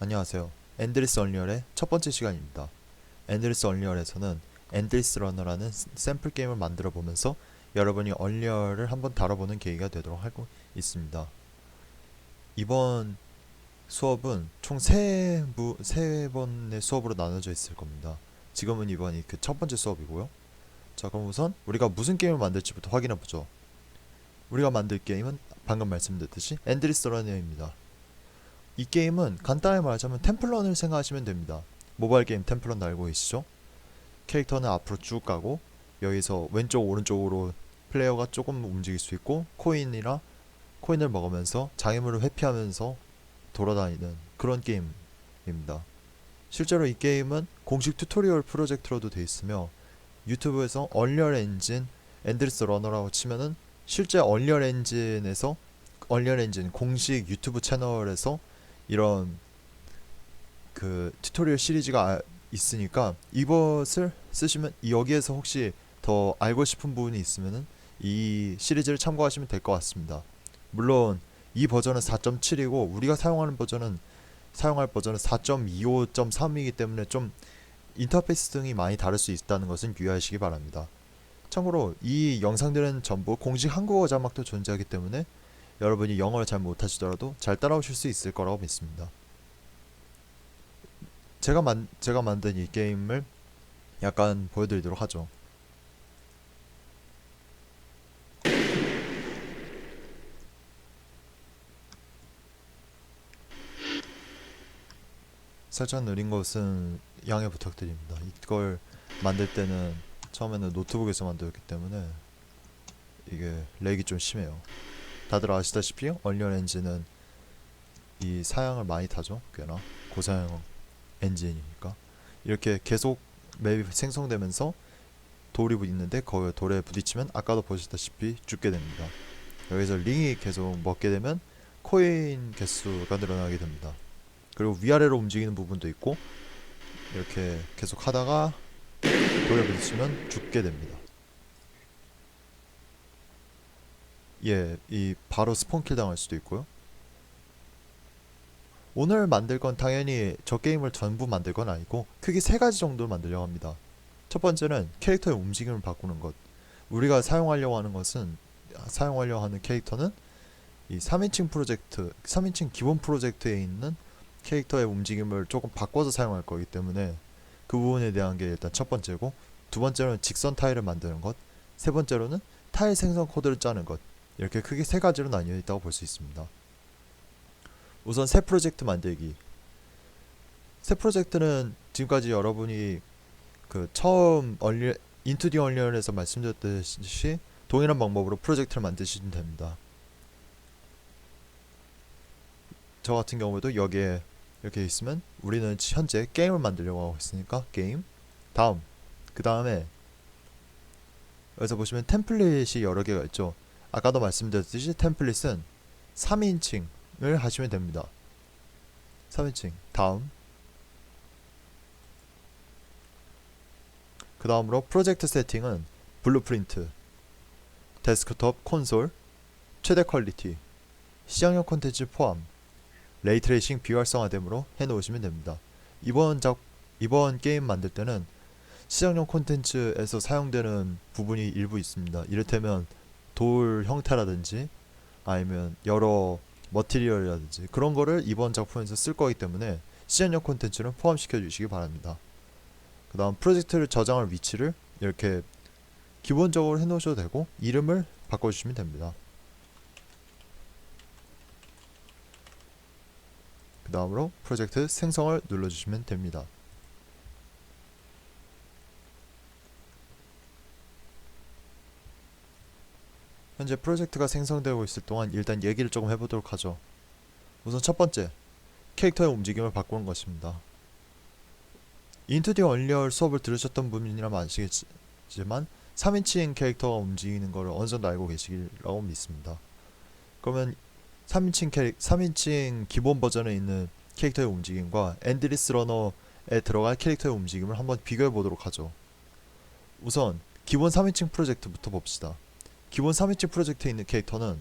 안녕하세요. 엔드리스 얼리얼의 첫 번째 시간입니다. 엔드리스 얼리얼에서는 엔드리스 러너라는 샘플 게임을 만들어 보면서 여러분이 얼리얼을 한번 다뤄보는 계기가 되도록 하고 있습니다. 이번 수업은 총 세 번의 수업으로 나눠져 있을 겁니다. 지금은 이번이 그 첫 번째 수업이고요. 자, 그럼 우선 우리가 무슨 게임을 만들지부터 확인해 보죠. 우리가 만들 게임은 방금 말씀드렸듯이 엔드리스 러너입니다. 이 게임은 간단히 말하자면 템플런을 생각하시면 됩니다. 모바일 게임 템플런 알고 계시죠? 캐릭터는 앞으로 쭉 가고 여기서 왼쪽 오른쪽으로 플레이어가 조금 움직일 수 있고 코인을 먹으면서 장애물을 회피하면서 돌아다니는 그런 게임입니다. 실제로 이 게임은 공식 튜토리얼 프로젝트로도 되어 있으며 유튜브에서 얼리얼 엔진 엔드리스 러너라고 치면은 실제 얼리얼 엔진 공식 유튜브 채널에서 이런 그 튜토리얼 시리즈가 있으니까 이것을 쓰시면 여기에서 혹시 더 알고 싶은 부분이 있으면은 이 시리즈를 참고하시면 될 것 같습니다. 물론 이 버전은 4.7이고 우리가 사용할 버전은 4.25.3이기 때문에 좀 인터페이스 등이 많이 다를 수 있다는 것은 유의하시기 바랍니다. 참고로 이 영상들은 전부 공식 한국어 자막도 존재하기 때문에 여러분이 영어를 잘 못하시더라도 잘 따라오실 수 있을 거라고 믿습니다. 제가 만든 이 게임을 약간 보여드리도록 하죠. 살짝 느린 것은 양해 부탁드립니다. 이걸 만들 때는 처음에는 노트북에서 만들었기 때문에 이게 렉이 좀 심해요. 다들 아시다시피 얼리얼 엔진은 이 사양을 많이 타죠. 꽤나 고사양 엔진이니까 이렇게 계속 맵이 생성되면서 돌이 있는데 그 돌에 부딪히면 아까도 보셨다시피 죽게 됩니다. 여기서 링이 계속 먹게 되면 코인 개수가 늘어나게 됩니다. 그리고 위아래로 움직이는 부분도 있고 이렇게 계속 하다가 돌에 부딪히면 죽게 됩니다. 예, 이 바로 스폰킬 당할 수도 있고요. 오늘 만들 건 당연히 저 게임을 전부 만들 건 아니고 크게 세 가지 정도를 만들려고 합니다. 첫 번째는 캐릭터의 움직임을 바꾸는 것. 우리가 사용하려고 하는 캐릭터는 이 3인칭 기본 프로젝트에 있는 캐릭터의 움직임을 조금 바꿔서 사용할 거기 때문에 그 부분에 대한 게 일단 첫 번째고, 두 번째로는 직선 타일을 만드는 것, 세 번째로는 타일 생성 코드를 짜는 것. 이렇게 크게 세 가지로 나뉘어 있다고 볼 수 있습니다. 우선 새 프로젝트 만들기. 새 프로젝트는 지금까지 여러분이 그 처음 인투 디 얼리얼에서 말씀드렸듯이 동일한 방법으로 프로젝트를 만드시면 됩니다. 저 같은 경우에도 여기에 이렇게 있으면 우리는 현재 게임을 만들려고 하고 있으니까 게임 다음, 그 다음에 여기서 보시면 템플릿이 여러 개가 있죠. 아까도 말씀드렸듯이 템플릿은 3인칭을 하시면 됩니다. 3인칭 다음, 그 다음으로 프로젝트 세팅은 블루프린트, 데스크톱 콘솔, 최대 퀄리티, 시장용 콘텐츠 포함, 레이트레이싱 비활성화됨으로 해놓으시면 됩니다. 이번 게임 만들 때는 시장용 콘텐츠에서 사용되는 부분이 일부 있습니다. 이를테면 돌 형태라든지 아니면 여러 머티리얼이라든지 그런 거를 이번 작품에서 쓸 거기 때문에 시장용 콘텐츠는 포함시켜 주시기 바랍니다. 그 다음 프로젝트를 저장할 위치를 이렇게 기본적으로 해놓으셔도 되고 이름을 바꿔주시면 됩니다. 그 다음으로 프로젝트 생성을 눌러주시면 됩니다. 현재 프로젝트가 생성되고 있을 동안 일단 얘기를 조금 해보도록 하죠. 우선 첫 번째, 캐릭터의 움직임을 바꾸는 것입니다. 인투 디 얼리얼 수업을 들으셨던 분이라면 아시겠지만 3인칭 캐릭터가 움직이는 것을 어느 정도 알고 계시리라고 믿습니다. 그러면 3인칭 기본 버전에 있는 캐릭터의 움직임과 엔드리스 러너에 들어갈 캐릭터의 움직임을 한번 비교해 보도록 하죠. 우선 기본 3인칭 프로젝트부터 봅시다. 기본 3인칭 프로젝트에 있는 캐릭터는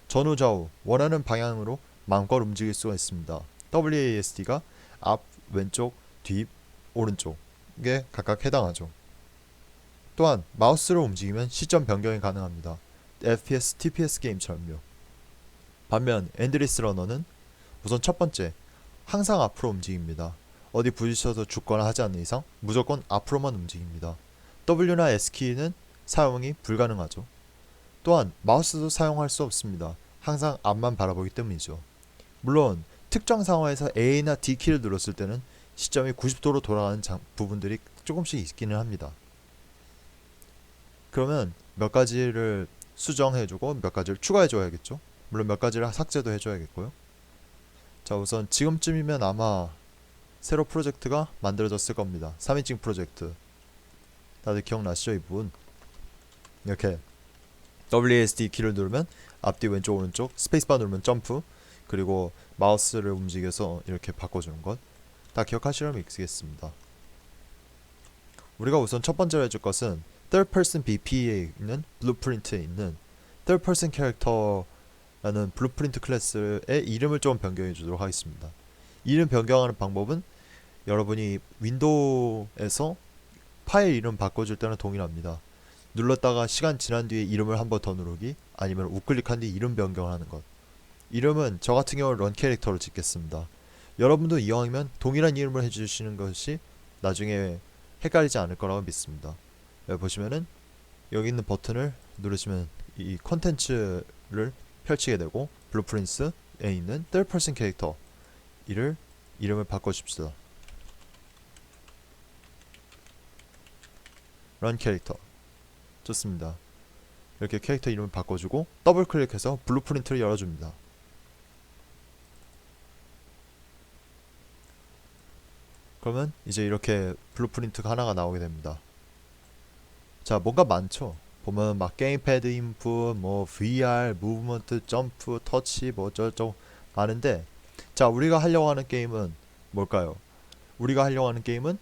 전후좌우 원하는 방향으로 마음껏 움직일 수가 있습니다. WASD가 앞, 왼쪽, 뒤, 오른쪽에 각각 해당하죠. 또한 마우스로 움직이면 시점 변경이 가능합니다. FPS, TPS 게임처럼요. 반면 엔드리스 러너는 우선 첫 번째, 항상 앞으로 움직입니다. 어디 부딪혀서 죽거나 하지 않는 이상 무조건 앞으로만 움직입니다. W나 S키는 사용이 불가능하죠. 또한 마우스도 사용할 수 없습니다. 항상 앞만 바라보기 때문이죠. 물론 특정 상황에서 A나 D키를 눌렀을 때는 시점이 90도로 돌아가는 부분들이 조금씩 있기는 합니다. 그러면 몇 가지를 수정해주고 몇 가지를 추가해줘야겠죠. 물론 몇 가지를 삭제도 해줘야겠고요. 자, 우선 지금쯤이면 아마 새로 프로젝트가 만들어졌을 겁니다. 3인칭 프로젝트. 다들 기억나시죠? 이 부분. 이렇게 WASD 키를 누르면 앞뒤 왼쪽 오른쪽, 스페이스바 누르면 점프, 그리고 마우스를 움직여서 이렇게 바꿔주는 것. 다 기억하시려면 익히겠습니다. 우리가 우선 첫 번째로 해줄 것은 Third Person BP에 있는 블루프린트에 있는 Third Person 캐릭터라는 블루프린트 클래스의 이름을 좀 변경해 주도록 하겠습니다. 이름 변경하는 방법은 여러분이 윈도우에서 파일 이름 바꿔줄 때는 동일합니다. 눌렀다가 시간 지난 뒤에 이름을 한 번 더 누르기, 아니면 우클릭한 뒤 이름 변경을 하는 것. 이름은 저 같은 경우 런 캐릭터로 짓겠습니다. 여러분도 이왕이면 동일한 이름을 해주시는 것이 나중에 헷갈리지 않을 거라고 믿습니다. 여기 보시면은 여기 있는 버튼을 누르시면 이 컨텐츠를 펼치게 되고 블루프린트에 있는 third person 캐릭터 이름을 바꿔줍시다. 런 캐릭터. 좋습니다. 이렇게 캐릭터 이름을 바꿔주고 더블 클릭해서 블루프린트를 열어줍니다. 그러면 이제 이렇게 블루프린트가 하나가 나오게 됩니다. 자, 뭔가 많죠? 보면 막 게임패드 인풋, 뭐 VR, 무브먼트, 점프, 터치, 뭐 어쩌고저쩌고 많은데, 자, 우리가 하려고 하는 게임은 뭘까요? 우리가 하려고 하는 게임은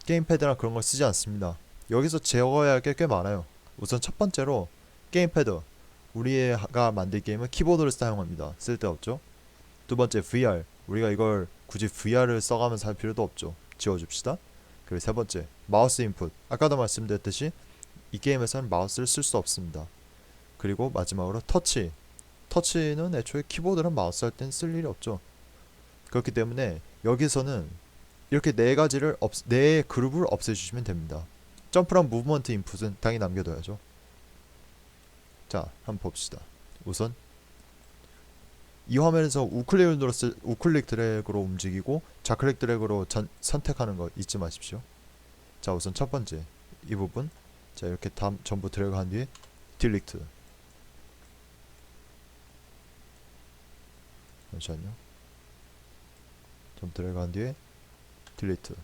게임패드나 그런 걸 쓰지 않습니다. 여기서 제어해야 할 게 꽤 많아요. 우선 첫 번째로 게임패드. 우리가 만들 게임은 키보드를 사용합니다. 쓸데없죠. 두 번째 VR. 우리가 이걸 굳이 VR을 써가면서 할 필요도 없죠. 지워줍시다. 그리고 세 번째 마우스 인풋. 아까도 말씀드렸듯이 이 게임에서는 마우스를 쓸 수 없습니다. 그리고 마지막으로 터치. 터치는 애초에 키보드랑 마우스 할 땐 쓸 일이 없죠. 그렇기 때문에 여기서는 이렇게 네 그룹을 없애주시면 됩니다. 점프랑 무브먼트 인풋은 당연히 남겨둬야죠. 자, 한번 봅시다. 우선 이 화면에서 우클릭 드래그로 움직이고 좌클릭 드래그로 선택하는 거 잊지 마십시오. 자, 우선 첫 번째 이 부분, 자, 이렇게 전부 드래그 한 뒤에 딜리트. 잠시만요. 전부 드래그 한 뒤에 딜리트.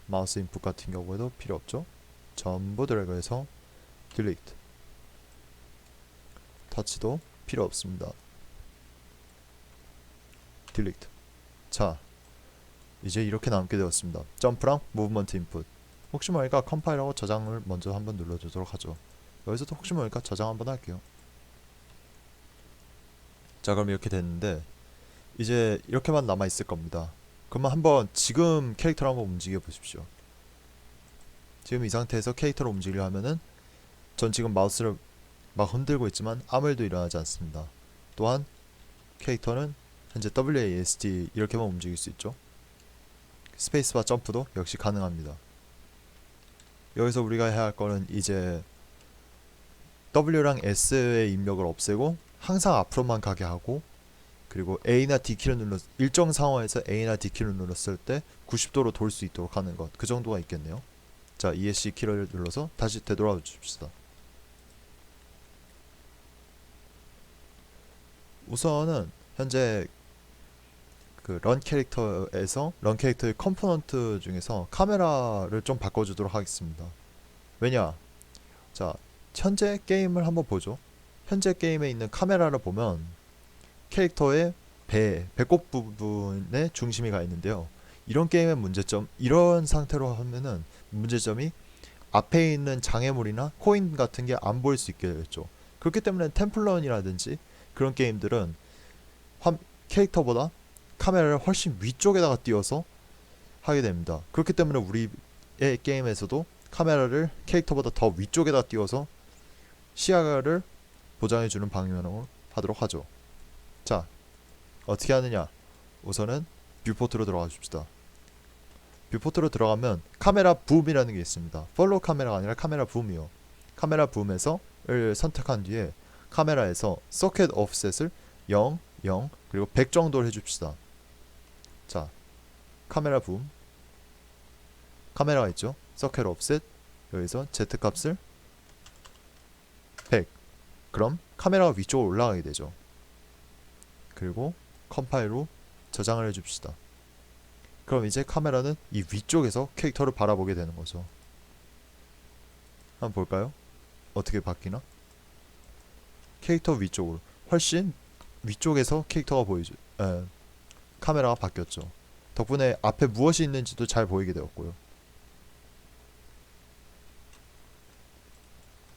마우스 인풋 같은 경우에도 필요 없죠. 전부 드래그해서 딜리트. 터치도 필요 없습니다. 딜리트. 자, 이제 이렇게 남게 되었습니다. 점프랑 무브먼트 인풋. 혹시 모르니까 컴파일하고 저장을 먼저 한번 눌러주도록 하죠. 여기서도 혹시 모르니까 저장 한번 할게요. 자, 그럼 이렇게 됐는데 이제 이렇게만 남아 있을 겁니다. 그러면 한번 지금 캐릭터를 한번 움직여 보십시오. 지금 이 상태에서 캐릭터를 움직이려 하면은 전 지금 마우스를 막 흔들고 있지만 아무 일도 일어나지 않습니다. 또한 캐릭터는 현재 WASD 이렇게만 움직일 수 있죠. 스페이스바 점프도 역시 가능합니다. 여기서 우리가 해야 할 거는 이제 W랑 S의 입력을 없애고 항상 앞으로만 가게 하고, 그리고 A나 D키를 일정 상황에서 A나 D키를 눌렀을 때 90도로 돌 수 있도록 하는 것. 그 정도가 있겠네요. 자, ESC 키를 눌러서 다시 되돌아 줍시다. 우선은 현재 그 런 캐릭터의 컴포넌트 중에서 카메라를 좀 바꿔주도록 하겠습니다. 왜냐? 자, 현재 게임을 한번 보죠. 현재 게임에 있는 카메라를 보면 캐릭터의 배꼽 부분에 중심이 가 있는데요. 이런 게임의 문제점, 이런 상태로 하면은 문제점이 앞에 있는 장애물이나 코인 같은 게 안 보일 수 있게 되겠죠. 그렇기 때문에 템플런이라든지 그런 게임들은 캐릭터보다 카메라를 훨씬 위쪽에다가 띄워서 하게 됩니다. 그렇기 때문에 우리의 게임에서도 카메라를 캐릭터보다 더 위쪽에다 띄워서 시야를 보장해주는 방향으로 하도록 하죠. 자, 어떻게 하느냐? 우선은 뷰포트로 들어가 줍시다. 뷰포트로 들어가면 카메라 붐이라는 게 있습니다. 팔로우 카메라가 아니라 카메라 붐이요. 카메라 붐에서를 선택한 뒤에 카메라에서 소켓 오프셋을 0, 0 그리고 100 정도를 해줍시다. 자, 카메라 붐 카메라가 있죠. 소켓 오프셋 여기서 Z 값을 100. 그럼 카메라가 위쪽으로 올라가게 되죠. 그리고 컴파일로 저장을 해줍시다. 그럼 이제 카메라는 이 위쪽에서 캐릭터를 바라보게 되는 거죠. 한번 볼까요? 어떻게 바뀌나? 캐릭터 위쪽으로 훨씬 위쪽에서 캐릭터가 보이죠. 카메라가 바뀌었죠. 덕분에 앞에 무엇이 있는지도 잘 보이게 되었고요.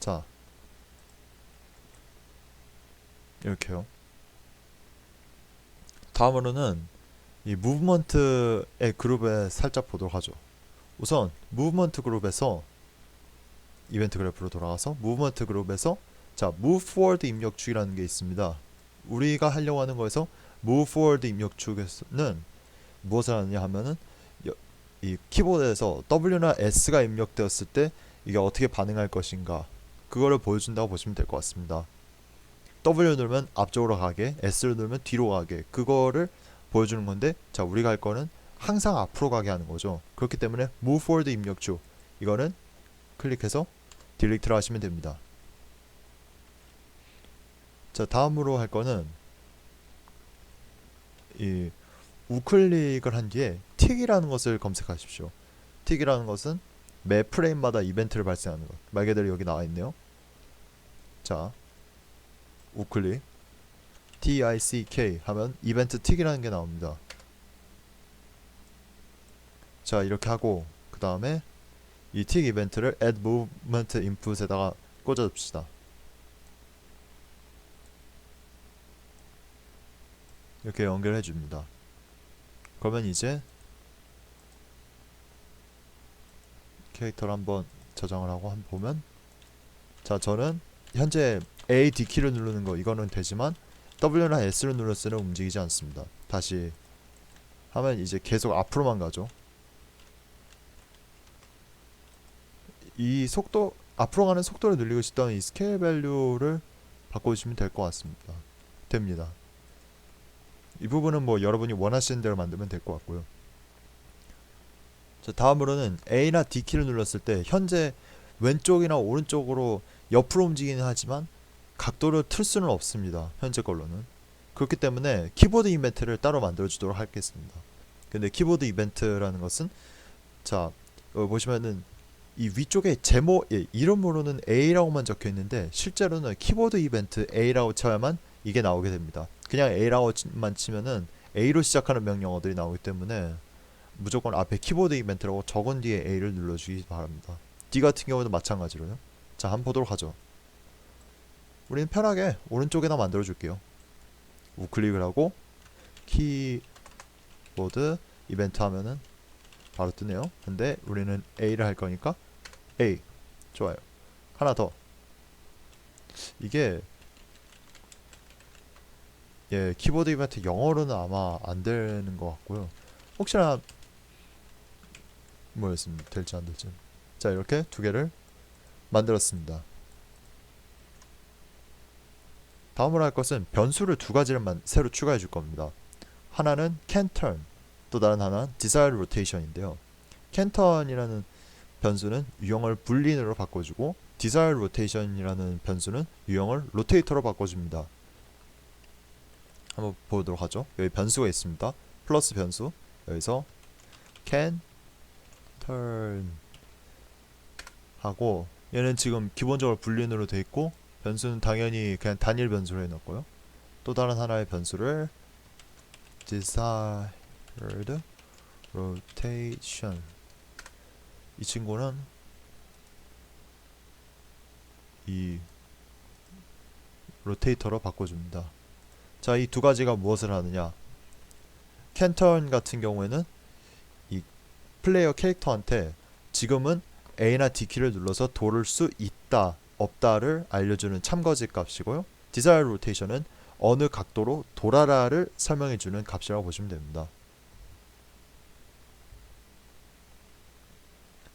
자, 이렇게요. 다음으로는 이 무브먼트의 그룹에 살짝 보도록 하죠. 우선 무브먼트 그룹에서 이벤트 그래프로 돌아가서 무브먼트 그룹에서 자, move forward 입력축이라는 게 있습니다. 우리가 하려고 하는 거에서 move forward 입력축에서는 무엇을 하느냐 하면은 이 키보드에서 W나 S가 입력되었을 때 이게 어떻게 반응할 것인가 그거를 보여준다고 보시면 될 것 같습니다. W 누르면 앞쪽으로 가게, S를 누르면 뒤로 가게 그거를 보여주는 건데 자, 우리가 할 거는 항상 앞으로 가게 하는 거죠. 그렇기 때문에 move forward 입력축 이거는 클릭해서 딜리트를 하시면 됩니다. 자, 다음으로 할 거는 이 우클릭을 한 뒤에 틱이라는 것을 검색하십시오. 틱이라는 것은 매 프레임마다 이벤트를 발생하는 것. 말 그대로 여기 나와 있네요. 자, 우클릭 TICK 하면 이벤트 틱이라는 게 나옵니다. 자, 이렇게 하고 그 다음에 이 틱 이벤트를 add movement input에다가 꽂아줍시다. 이렇게 연결해 줍니다. 그러면 이제 캐릭터를 한번 저장을 하고 한번 보면 자, 저는 현재 A, D키를 누르는 거 이거는 되지만 W나 S를 눌렀을 때는 움직이지 않습니다. 다시 하면 이제 계속 앞으로만 가죠. 이 속도 앞으로 가는 속도를 늘리고 싶다면 이 스케일 밸류를 바꿔주시면 될 것 같습니다. 됩니다. 이 부분은 뭐 여러분이 원하시는 대로 만들면 될 것 같고요. 자, 다음으로는 A나 D키를 눌렀을 때 현재 왼쪽이나 오른쪽으로 옆으로 움직이긴 하지만 각도를 틀 수는 없습니다. 현재 걸로는. 그렇기 때문에 키보드 이벤트를 따로 만들어 주도록 하겠습니다. 근데 키보드 이벤트라는 것은 자, 보시면은 이 위쪽에 제목 이름으로는 A라고만 적혀 있는데 실제로는 키보드 이벤트 A라고 쳐야만 이게 나오게 됩니다. 그냥 A라고만 치면은 A로 시작하는 명령어들이 나오기 때문에 무조건 앞에 키보드 이벤트라고 적은 뒤에 A를 눌러주기 바랍니다. D 같은 경우도 마찬가지로요. 자, 한번 보도록 하죠. 우리는 편하게 오른쪽에다 만들어 줄게요. 우클릭을 하고 키보드 이벤트 하면은 바로 뜨네요. 근데 우리는 A를 할 거니까 A. 좋아요. 하나 더. 이게 키보드 이벤트 영어로는 아마 안 되는 것 같고요. 혹시나 뭐였습니다. 될지 안 될지. 자, 이렇게 두 개를 만들었습니다. 다음으로 할 것은 변수를 두 가지를 새로 추가해 줄 겁니다. 하나는 can turn, 또 다른 하나는 desired rotation인데요. can turn이라는 변수는 유형을 불린으로 바꿔주고 desired rotation이라는 변수는 유형을 로테이터로 바꿔줍니다. 한번 보도록 하죠. 여기 변수가 있습니다. 플러스 변수 여기서 can turn 하고 얘는 지금 기본적으로 불린으로 돼 있고 변수는 당연히 그냥 단일 변수로 해놨고요. 또 다른 하나의 변수를 desired rotation 이 친구는 이 로테이터로 바꿔줍니다. 자, 이 두 가지가 무엇을 하느냐? 캔턴 같은 경우에는 이 플레이어 캐릭터한테 지금은 A나 D키를 눌러서 돌을 수 있다 없다를 알려주는 참거짓 값이고요. 디자이어 로테이션은 어느 각도로 돌아라를 설명해주는 값이라고 보시면 됩니다.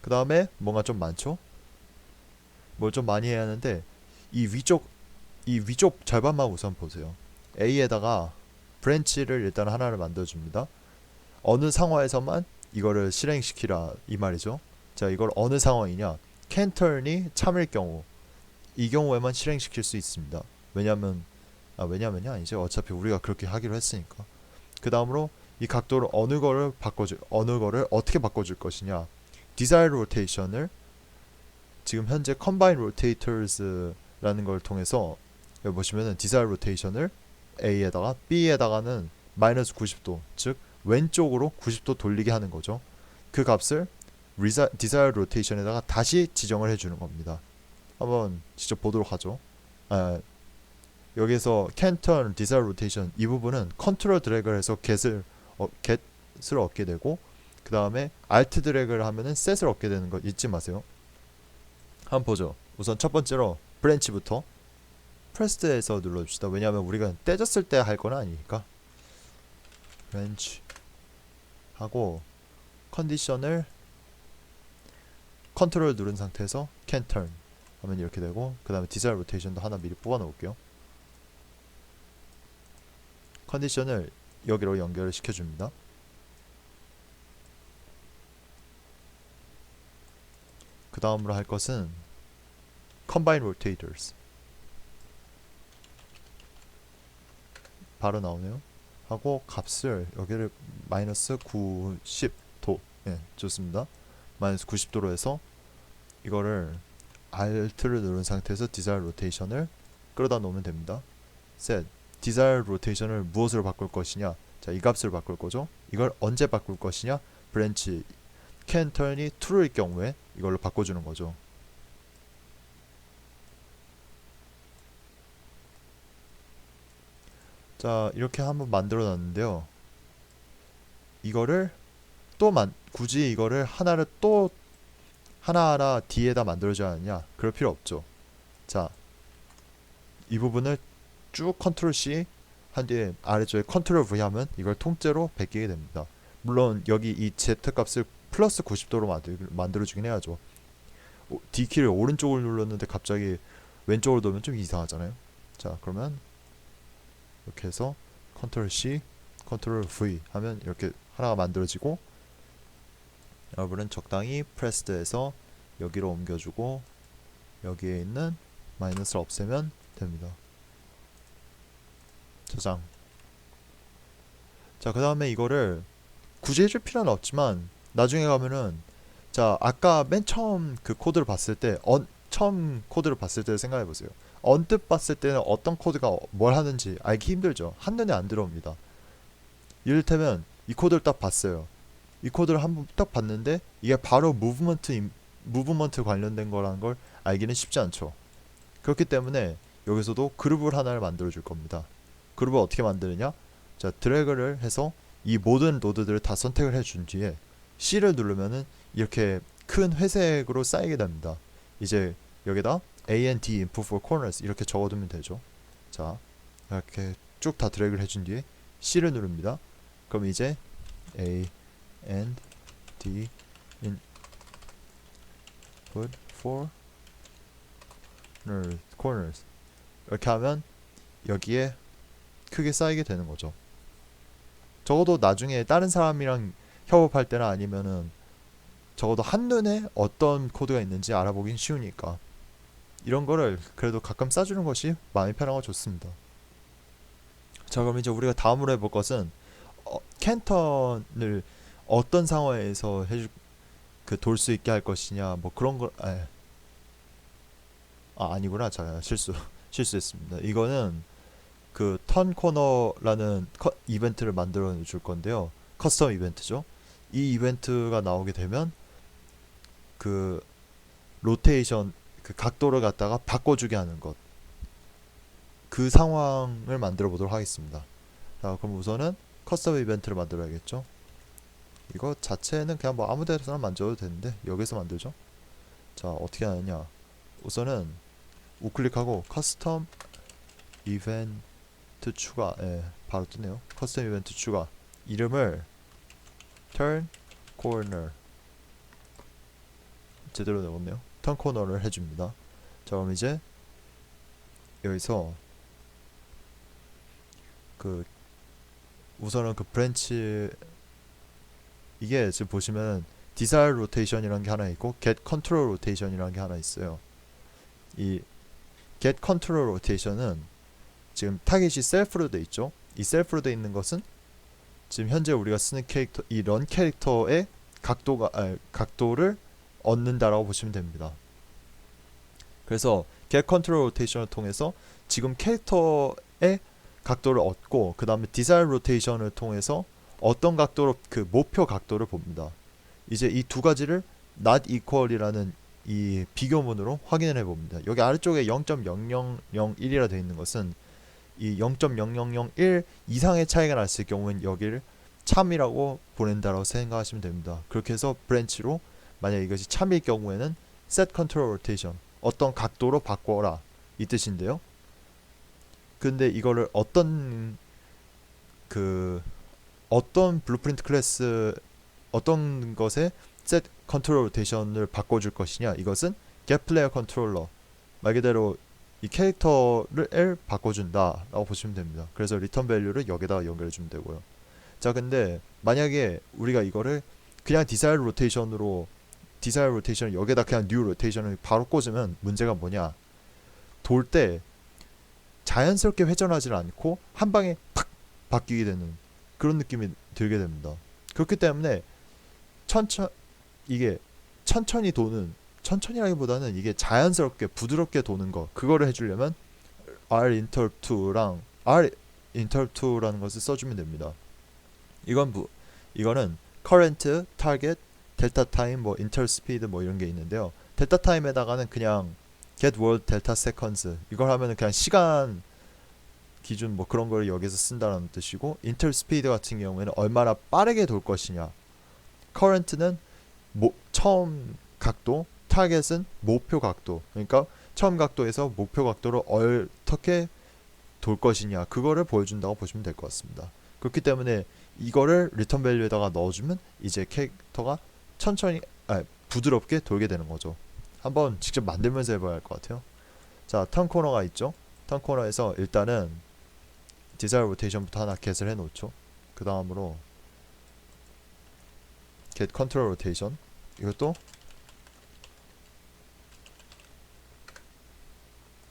그 다음에 뭔가 좀 많죠? 뭘 좀 많이 해야 하는데 이 위쪽 절반만 우선 보세요. A에다가 브랜치를 일단 하나를 만들어줍니다. 어느 상황에서만 이거를 실행시키라 이 말이죠. 자, 이걸 어느 상황이냐? 캔턴이 참을 경우 이 경우에만 실행시킬 수 있습니다. 왜냐면이 아니지. 어차피 우리가 그렇게 하기로 했으니까. 그 다음으로 이 각도를 어느 거를 어떻게 바꿔줄 것이냐? 디자이어 로테이션을 지금 현재 컴바인 로테이터즈라는 걸 통해서 여기 보시면은 디자이어 로테이션을 A에다가 B에다가는 마이너스 90도 즉 왼쪽으로 90도 돌리게 하는 거죠. 그 값을 디자이어 로테이션에다가 다시 지정을 해주는 겁니다. 한번 직접 보도록 하죠. 여기서 캔턴 디자이어 로테이션 이 부분은 컨트롤 드래그를 해서 get을 얻게 되고 그 다음에 alt 드래그를 하면은 set을 얻게 되는 거 잊지 마세요. 한번 보죠. 우선 첫 번째로 브랜치부터 프레스트에서 눌러줍시다. 왜냐하면 우리가 떼졌을 때 할 건 아니니까. 브랜치 하고 컨디션을 컨트롤 누른 상태에서 can turn 하면 이렇게 되고 그 다음에 디자이어 로테이션도 하나 미리 뽑아 놓을게요. 컨디션을 여기로 연결을 시켜줍니다. 그 다음으로 할 것은 combine rotators 바로 나오네요. 하고 값을 여기를 마이너스 90도 좋습니다. 마이너스 90도로 해서 이거를 Alt를 누른 상태에서 디자이어 로테이션을 끌어다 놓으면 됩니다. set 디자이어 로테이션을 무엇으로 바꿀 것이냐? 자, 이 값을 바꿀 거죠. 이걸 언제 바꿀 것이냐? 브랜치 can turn이 true일 경우에 이걸로 바꿔주는 거죠. 자, 이렇게 한번 만들어 놨는데요. 이거를 굳이 이거를 하나를 또 하나하나 D에다 만들어줘야 하느냐? 그럴 필요 없죠. 자, 이 부분을 쭉 컨트롤 C 한 뒤에 아래쪽에 컨트롤 V 하면 이걸 통째로 베끼게 됩니다. 물론 여기 이 Z 값을 플러스 90도로 만들어주긴 해야죠. D키를 오른쪽을 눌렀는데 갑자기 왼쪽으로 놓으면 좀 이상하잖아요. 자, 그러면 이렇게 해서 컨트롤 C 컨트롤 V 하면 이렇게 하나가 만들어지고 여러분은 적당히 프레스드해서 여기로 옮겨주고 여기에 있는 마이너스를 없애면 됩니다. 저장. 자, 그 다음에 이거를 굳이 해줄 필요는 없지만 나중에 가면은 자, 아까 맨 처음 그 코드를 봤을 때 처음 코드를 봤을 때 생각해 보세요. 언뜻 봤을 때는 어떤 코드가 뭘 하는지 알기 힘들죠. 한눈에 안 들어옵니다. 이를테면 이 코드를 딱 봤어요. 이 코드를 한번 딱 봤는데 이게 바로 무브먼트 관련된 거라는 걸 알기는 쉽지 않죠. 그렇기 때문에 여기서도 그룹을 하나를 만들어 줄 겁니다. 그룹을 어떻게 만드느냐? 자, 드래그를 해서 이 모든 노드들을 다 선택을 해준 뒤에 C를 누르면은 이렇게 큰 회색으로 쌓이게 됩니다. 이제 여기다 A and D input for corners 이렇게 적어두면 되죠. 자, 이렇게 쭉 다 드래그를 해준 뒤에 C를 누릅니다. 그럼 이제 A and D input for corners 이렇게 하면 여기에 크게 쌓이게 되는 거죠. 적어도 나중에 다른 사람이랑 협업할 때나 아니면은 적어도 한눈에 어떤 코드가 있는지 알아보긴 쉬우니까 이런 거를 그래도 가끔 싸주는 것이 마음이 편하고 좋습니다. 자, 그럼 이제 우리가 다음으로 해볼 것은 캔턴을 어떤 상황에서 돌 수 있게 할 것이냐 뭐 그런 걸 아니구나. 자, 실수했습니다. 이거는 그 턴 코너라는 이벤트를 만들어 줄 건데요. 커스텀 이벤트죠. 이 이벤트가 나오게 되면 그 로테이션 그 각도를 갖다가 바꿔주게 하는 것, 그 상황을 만들어 보도록 하겠습니다. 자, 그럼 우선은 커스텀 이벤트를 만들어야겠죠. 이거 자체는 그냥 뭐 아무 데서나 만들어도 되는데 여기서 만들죠. 자, 어떻게 하느냐. 우선은 우클릭하고 커스텀 이벤트 추가. 예, 바로 뜨네요. 커스텀 이벤트 추가. 이름을 turn corner 제대로 적었네요. turn corner를 해줍니다. 자, 그럼 이제 여기서 그 우선은 그 브랜치 이게 지금 보시면 desired rotation이라는 게 하나 있고 get control rotation이라는 게 하나 있어요. 이 get control rotation은 지금 타깃이 셀프로 돼 있죠. 이 셀프로 돼 있는 것은 지금 현재 우리가 쓰는 캐릭터 이 런 캐릭터의 각도를 얻는다라고 보시면 됩니다. 그래서 get control rotation을 통해서 지금 캐릭터의 각도를 얻고 그 다음에 desired rotation을 통해서 어떤 각도로 그 목표 각도를 봅니다. 이제 이 두 가지를 not equal이라는 이 비교문으로 확인을 해봅니다. 여기 아래쪽에 0.0001이라 되어 있는 것은 이 0.0001 이상의 차이가 났을 경우엔 여기를 참이라고 보낸다라고 생각하시면 됩니다. 그렇게 해서 브랜치로 만약 이것이 참일 경우에는 set control rotation 어떤 각도로 바꿔라 이 뜻인데요. 근데 이거를 어떤 블루프린트 클래스 어떤 것에 set control rotation을 바꿔줄 것이냐, 이것은 get player controller 말 그대로 이 캐릭터를 바꿔준다 라고 보시면 됩니다. 그래서 return value를 여기다가 연결해 주면 되고요. 자, 근데 만약에 우리가 이거를 그냥 desired rotation을 여기다 그냥 new rotation을 바로 꽂으면 문제가 뭐냐, 돌 때 자연스럽게 회전하지 않고 한 방에 팍 바뀌게 되는 그런 느낌이 들게 됩니다. 그렇기 때문에 이게 천천히라기보다는 이게 자연스럽게 부드럽게 도는 거, 그거를 해주려면 R interrupt2라는 것을 써주면 됩니다. 이거는 current, target, delta time, 뭐 inter speed 뭐 이런 게 있는데요. delta time에다가는 그냥 get world delta seconds 이걸 하면은 그냥 시간 기준 뭐 그런 걸 여기서 쓴다는 뜻이고, inter speed 같은 경우에는 얼마나 빠르게 돌 것이냐, current는 처음 각도, 타겟은 목표 각도, 그러니까 처음 각도에서 목표 각도로 어떻게 돌 것이냐 그거를 보여준다고 보시면 될 것 같습니다. 그렇기 때문에 이거를 리턴 밸류에다가 넣어주면 이제 캐릭터가 부드럽게 돌게 되는 거죠. 한번 직접 만들면서 해봐야 할 것 같아요. 자, 턴 코너가 있죠. 턴 코너에서 일단은 desired rotation부터 하나 get을 해놓죠. 그 다음으로 get control rotation, 이것도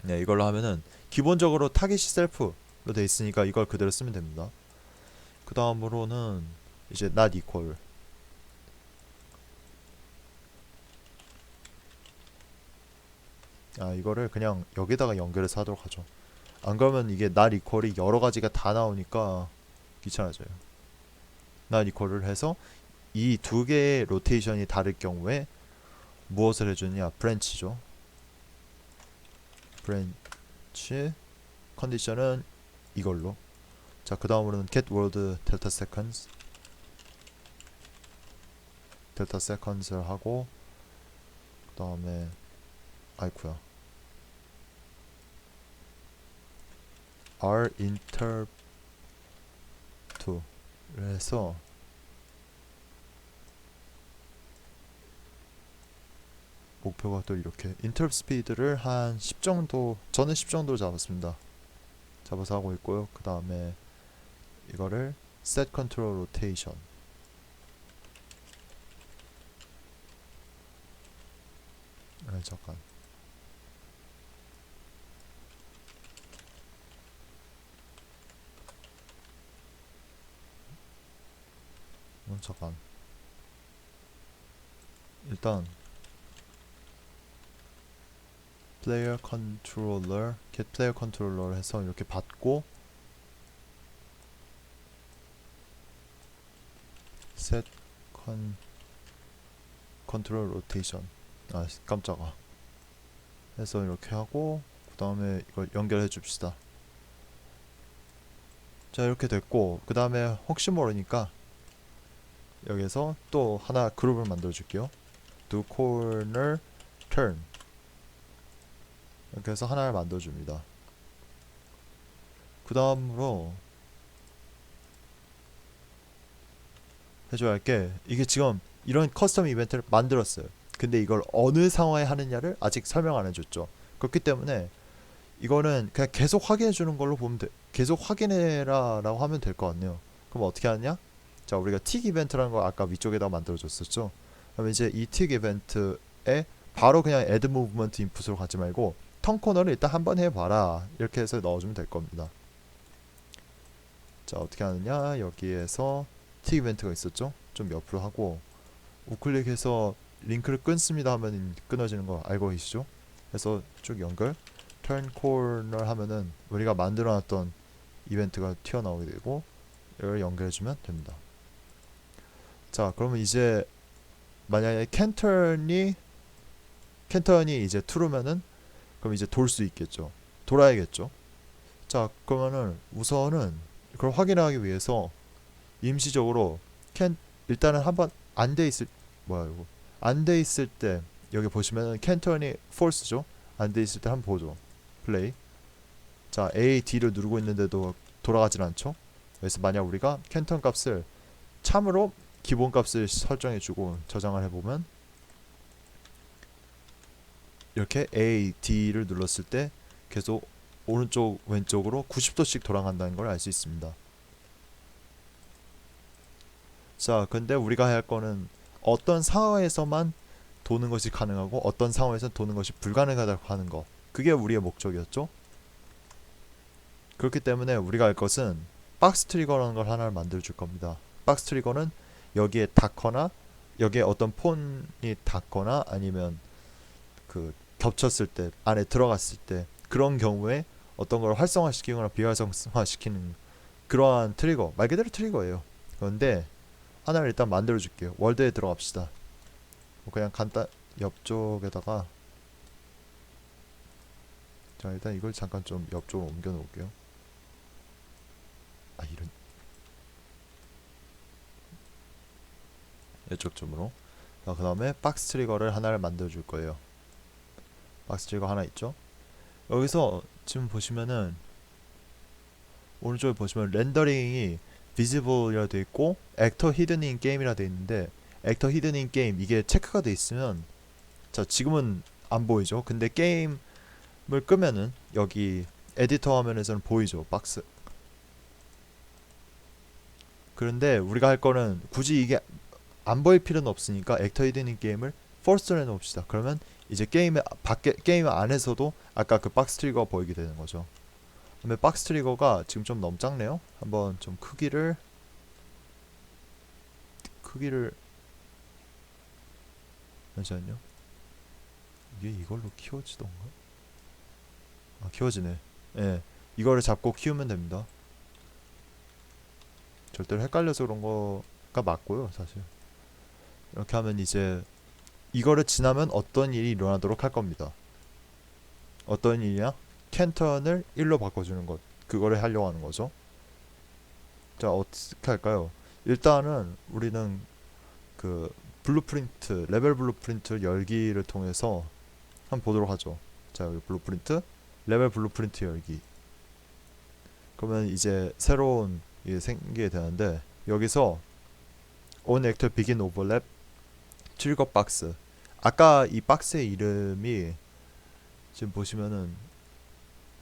네, 이걸로 하면은 기본적으로 타깃이 셀프로 돼 있으니까 이걸 그대로 쓰면 됩니다. 그 다음으로는 이제 not equal, 이거를 그냥 여기다가 연결해서 하도록 하죠. 안 그러면 이게 not equal이 여러 가지가 다 나오니까 귀찮아져요. not equal을 해서 이 두 개의 로테이션이 다를 경우에 무엇을 해주느냐, 브랜치죠. 브랜치 컨디션은 이걸로. 자, 그 다음으로는 get world delta seconds를 하고, 그 다음에 아이쿠야 R interrupt2를 해서 목표가 또 이렇게 interrupt speed를 한 10 정도, 저는 10 정도 잡았습니다. 잡아서 하고 있고요. 그 다음에 이거를 set control rotation, 잠깐 일단 player controller, get player controller 해서 이렇게 받고 set control rotation, 깜짝아 해서 이렇게 하고, 그 다음에 이걸 연결해 줍시다. 자, 이렇게 됐고, 그 다음에 혹시 모르니까 여기서 또 하나 그룹을 만들어 줄게요. do corner turn. 이렇게 해서 하나를 만들어 줍니다. 그 다음으로 해줘야 할 게, 이게 지금 이런 커스텀 이벤트를 만들었어요. 근데 이걸 어느 상황에 하느냐를 아직 설명 안 해줬죠. 그렇기 때문에 이거는 그냥 계속 확인해 주는 걸로 보면 돼. 계속 확인해라 라고 하면 될 것 같네요. 그럼 어떻게 하냐? 자, 우리가 틱 이벤트라는 거 아까 위쪽에다 만들어 줬었죠. 그럼 이제 이 틱 이벤트에 바로 그냥 add movement input으로 가지 말고 턴 코너를 일단 한번 해봐라, 이렇게 해서 넣어주면 될 겁니다. 자, 어떻게 하느냐, 여기에서 틱 이벤트가 있었죠. 좀 옆으로 하고 우클릭해서 링크를 끊습니다 하면 끊어지는 거 알고 계시죠? 그래서 쭉 연결, turn corner 하면은 우리가 만들어놨던 이벤트가 튀어나오게 되고 이걸 연결해주면 됩니다. 자, 그러면 이제 만약에 캔턴이 이제 true면은 그럼 이제 돌 수 있겠죠. 돌아야겠죠. 자, 그러면은 우선은 그걸 확인하기 위해서 임시적으로 일단은 한번 안 돼 있을, 뭐야 이거, 안 돼 있을 때 여기 보시면은 캔턴이 false죠. 안 돼 있을 때 한번 보죠. 플레이. 자, A, D를 누르고 있는데도 돌아가질 않죠. 그래서 만약 우리가 캔턴 값을 참으로 기본 값을 설정해주고 저장을 해보면 이렇게 A, D를 눌렀을 때 계속 오른쪽 왼쪽으로 90도씩 돌아간다는 걸 알 수 있습니다. 자, 근데 우리가 해야 할 거는 어떤 상황에서만 도는 것이 가능하고 어떤 상황에서는 도는 것이 불가능하다고 하는 거, 그게 우리의 목적이었죠. 그렇기 때문에 우리가 할 것은 박스 트리거라는 걸 하나를 만들어 줄 겁니다. 박스 트리거는 여기에 닿거나 여기에 어떤 폰이 닿거나 아니면 그 겹쳤을 때 안에 들어갔을 때 그런 경우에 어떤 걸 활성화시키거나 비활성화시키는 그러한 트리거, 말 그대로 트리거예요. 그런데 하나를 일단 만들어 줄게요. 월드에 들어갑시다. 그냥 간단 옆쪽에다가, 자, 일단 이걸 잠깐 좀 옆쪽으로 옮겨 놓을게요. 아, 이런, 이쪽 점으로. 자, 그 다음에 박스 트리거를 하나를 만들어 줄 거예요. 박스 트리거 하나 있죠. 여기서 지금 보시면은 오른쪽에 보시면 렌더링이 비지블이라 돼 있고 액터 히든 인 게임이라 돼 있는데, 액터 히든 인 게임 이게 체크가 돼 있으면, 자, 지금은 안 보이죠. 근데 게임을 끄면은 여기 에디터 화면에서는 보이죠, 박스. 그런데 우리가 할 거는 굳이 이게 안 보일 필요는 없으니까 액터 히든 인 게임을 false로 해놓읍시다. 그러면 이제 게임의 밖에, 게임 안에서도 아까 그 박스 트리거가 보이게 되는 거죠. 근데 박스 트리거가 지금 좀 너무 작네요. 한번 좀 크기를 잠시만요. 이게 이걸로 키워지던가? 아, 키워지네. 예, 이거를 잡고 키우면 됩니다. 절대로 헷갈려서 그런 거가 맞고요, 사실. 이렇게 하면 이제 이거를 지나면 어떤 일이 일어나도록 할 겁니다. 어떤 일이냐? 캔턴을 1로 바꿔주는 것, 그거를 하려고 하는 거죠. 자, 어떻게 할까요? 일단은 우리는 그 블루프린트, 레벨 블루프린트 열기를 통해서 한번 보도록 하죠. 자, 여기 블루프린트, 레벨 블루프린트 열기. 그러면 이제 새로운 게 생기게 되는데, 여기서 on actor begin overlap 트리거 박스. 아까 이 박스의 이름이 지금 보시면은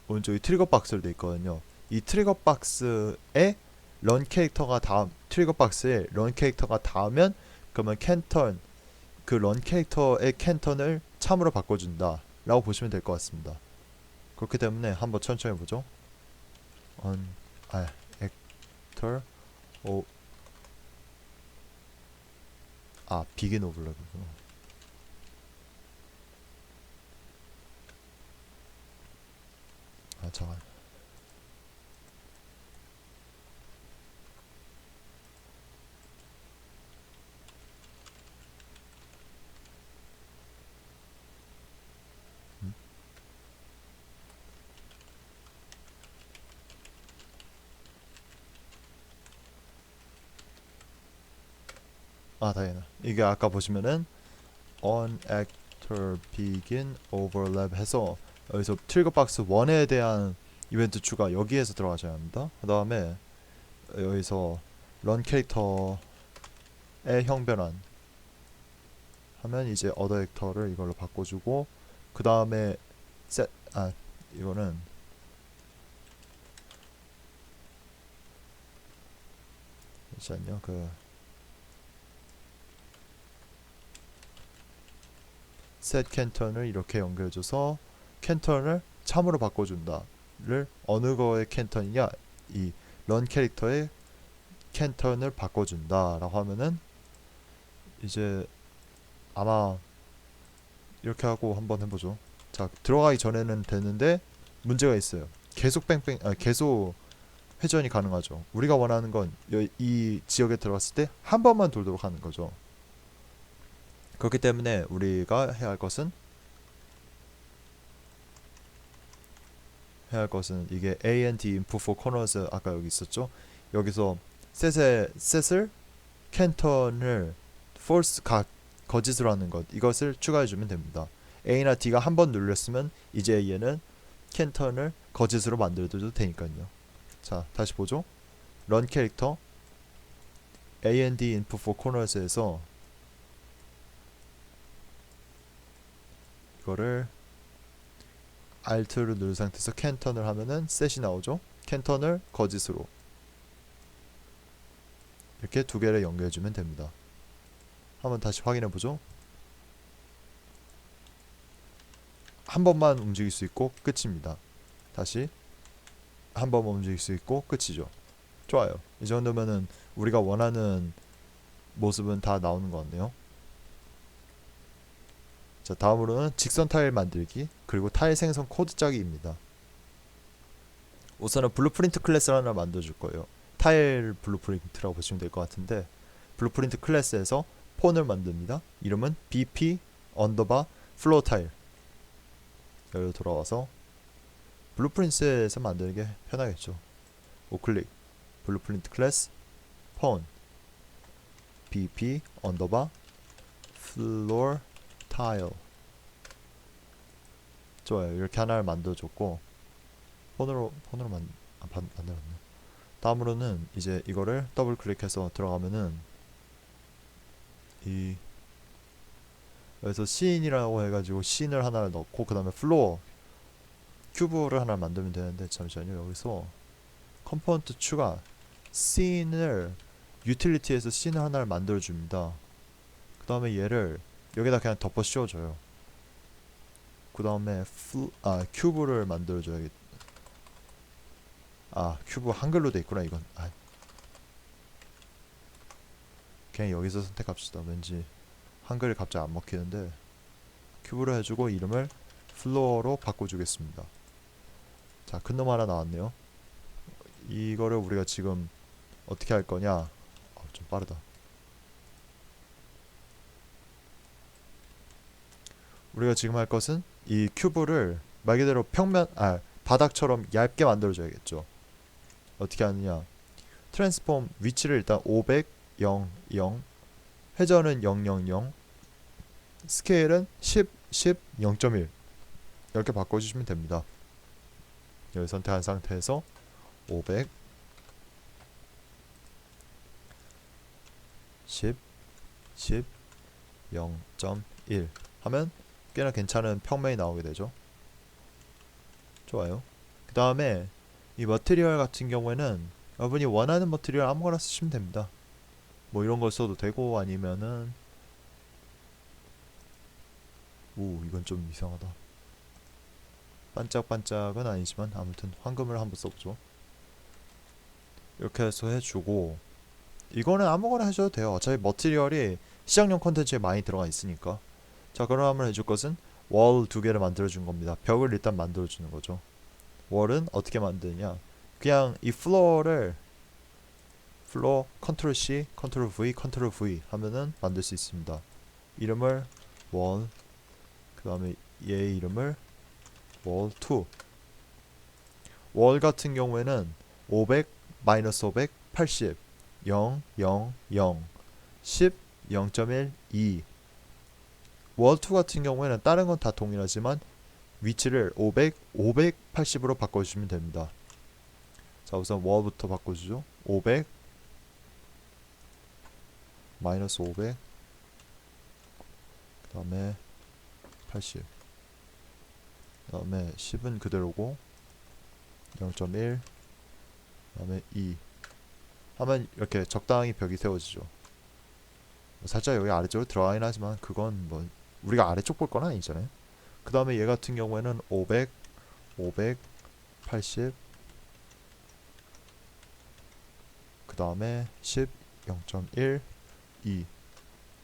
오른쪽에 트리거 박스로 돼 있거든요. 이 트리거 박스에 런 캐릭터가 다음, 트리거 박스에 런 캐릭터가 닿으면 그러면 캔턴, 그 런 캐릭터의 캔턴을 참으로 바꿔준다 라고 보시면 될 것 같습니다. 그렇기 때문에 한번 천천히 해보죠. on actor o begin overlap이구나. 잠깐. 다행이다. 이게 아까 보시면은 on actor begin overlap 해서 여기서 트리거 박스 1에 대한 이벤트 추가 여기에서 들어가셔야 합니다. 그 다음에 여기서 run 캐릭터의 형변환 하면 이제 other actor를 이걸로 바꿔주고 그 다음에 set 이거는 잠시만요. 그 set 캔턴을 이렇게 연결해줘서 캔턴을 참으로 바꿔준다를 어느 거의 캔턴이냐 이 run 캐릭터의 캔턴을 바꿔준다라고 하면은 이제 아마 이렇게 하고 한번 해보죠. 자 들어가기 전에는 되는데 문제가 있어요. 계속 계속 회전이 가능하죠. 우리가 원하는 건 이 지역에 들어갔을 때 한 번만 돌도록 하는 거죠. 그렇기 때문에 우리가 해야 할 것은 이게 AND input for corners 아까 여기 있었죠. 여기서 셋을 캔턴을 false 거짓으로 하는 것 이것을 추가해 주면 됩니다. A나 D가 한 번 눌렸으면 이제 얘는 캔턴을 거짓으로 만들어도 되니까요. 자 다시 보죠. run 캐릭터 AND input for corners에서 이거를 Alt를 누른 상태에서 캔턴을 하면은 셋이 나오죠. 캔턴을 거짓으로 이렇게 두 개를 연결해주면 됩니다. 한번 다시 확인해보죠. 한 번만 움직일 수 있고 끝입니다. 다시 한 번만 움직일 수 있고 끝이죠. 좋아요. 이 정도면은 우리가 원하는 모습은 다 나오는 것 같네요. 자 다음으로는 직선 타일 만들기 그리고 타일 생성 코드 짜기입니다. 우선은 블루프린트 클래스를 하나 만들어줄 거예요. 타일 블루프린트라고 보시면 될 것 같은데 블루프린트 클래스에서 폰을 만듭니다. 이름은 bp 언더바 플로어 타일 여기로 돌아와서 블루프린트에서 만드는 게 편하겠죠. 우클릭 블루프린트 클래스 폰 bp 언더바 플로어 타일 좋아요. 이렇게 하나를 만들어줬고 폰으로 만들었네. 다음으로는 이제 이거를 더블 클릭해서 들어가면은 여기서 씬이라고 해가지고 씬을 하나를 넣고 그 다음에 플로어 큐브를 하나 만들면 되는데 잠시만요. 여기서 컴포넌트 추가 씬을 유틸리티에서 씬을 하나를 만들어 줍니다. 그 다음에 얘를 여기다 그냥 덮어 씌워줘요. 그 다음에 큐브를 만들어 줘야겠. 큐브 한글로 돼 있구나 이건. 그냥 여기서 선택합시다. 왠지 한글이 갑자기 안 먹히는데 큐브로 해주고 이름을 플로어로 바꿔주겠습니다. 자, 큰 놈 하나 나왔네요. 이거를 우리가 지금 어떻게 할 거냐? 좀 빠르다. 우리가 지금 할 것은 이 큐브를 말 그대로 바닥처럼 얇게 만들어줘야겠죠. 어떻게 하느냐? 트랜스폼 위치를 일단 500, 0, 0, 회전은 0, 0, 0, 스케일은 10, 10, 0.1 이렇게 바꿔주시면 됩니다. 여기 선택한 상태에서 500, 10, 10, 0.1 하면 꽤나 괜찮은 평면이 나오게 되죠. 좋아요. 그 다음에 이 머티리얼 같은 경우에는 여러분이 원하는 머티리얼 아무거나 쓰시면 됩니다. 뭐 이런 걸 써도 되고 아니면은 이건 좀 이상하다. 반짝반짝은 아니지만 아무튼 황금을 한번 써보죠. 이렇게 해서 해주고 이거는 아무거나 해줘도 돼요. 어차피 머티리얼이 시작용 컨텐츠에 많이 들어가 있으니까. 자 그럼 한번 해줄 것은 월 두 개를 만들어준 겁니다. 벽을 일단 만들어주는 거죠. 월은 어떻게 만드냐? 그냥 이 플로어 컨트롤 C, 컨트롤 V, 컨트롤 V 하면은 만들 수 있습니다. 이름을 월, 그 다음에 얘 이름을 월 2. 월 같은 경우에는 500, 마이너스 500, 80, 0, 0, 0, 10, 0.1, 2. 월2 같은 경우에는 다른 건 다 동일하지만 위치를 500, 580으로 바꿔주시면 됩니다. 자, 우선 월부터 바꿔주죠. 500 마이너스 500 그 다음에 80 그 다음에 10은 그대로고 0.1 그 다음에 2 하면 이렇게 적당히 벽이 세워지죠. 살짝 여기 아래쪽으로 들어가긴 하지만 그건 뭐 우리가 아래쪽 볼 건 아니잖아요. 그 다음에 얘 같은 경우에는 500 580 그 다음에 10 0.1 2